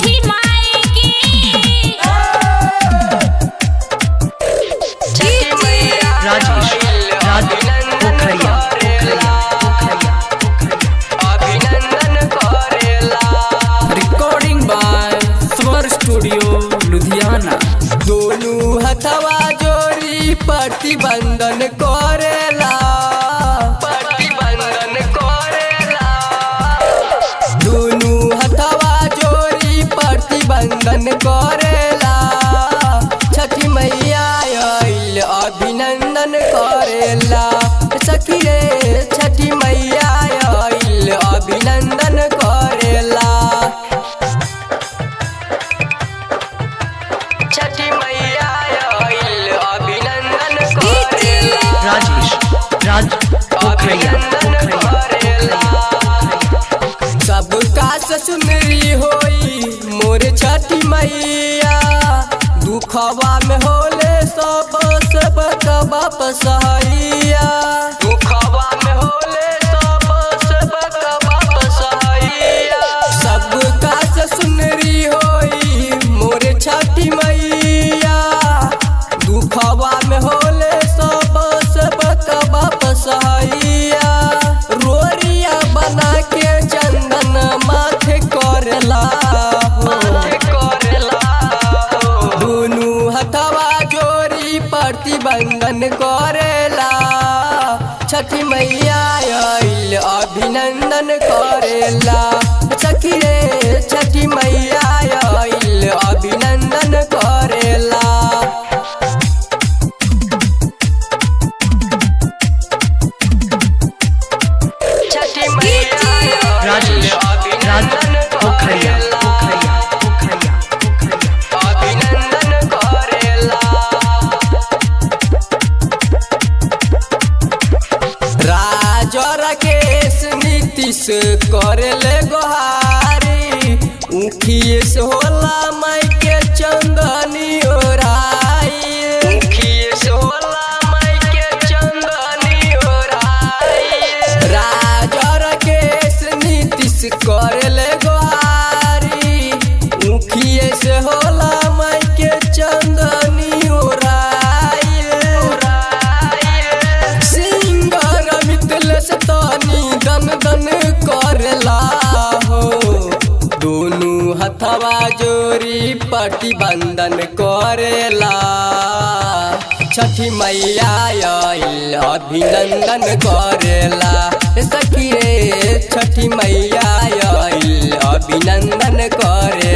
छठी माई की राजेश पोखरिया अभिनंदन करेला। रिकॉर्डिंग बाय स्वर स्टूडियो लुधियाना। दोनों हथवा जोड़ी प्रतिबंधन करेला, प्रतिबंधन करेला। दोनों हथवा जोड़ी प्रतिबंधन करेला। छठी मैया आइल अभिनंदन करेला। सखी रे छठी मैया आइल अभिनंदन करेला। छठी मैया आइल अभिनंदन करेला। राजेश पोखरिया सबका सुनरी होई मोर छठी मैया। दुखवा में होले सब वापस हैया। दुखवा में होले सब वापस हैया। सबका सुनरी होई मोर छठी मैया। दुखवा में होले सब वापस हैया। रोरिया बना के चंदन माथे करेला, माथे करेला। दोनों हथवा जोड़ी प्रतिबंधन करेला। छठी मैया आइल अभिनंदन करेला। सखी रे छठी मैया आइल अभिनंदन करेला। छठी मैया राजेश पोखरिया अभिनंदन करेला। राजा राकेश नीतीश करेले गोहारी। उखिए से होला माई के चंदनी ओराई। उखिए से होला माई के चंदनी ओराई। राजा राकेश नीतीश करेले गोहारी। उखिए से होला माई के चंदनी ओराई। सिंगर मिथिलेश तनी दन दन करेला हो। दोनों हथवा जोड़ी प्रतिबंधन करेला। छठी मैया आइल अभिनंदन करेला। सखी रे छठी मैया आइल अभिनंदन करे।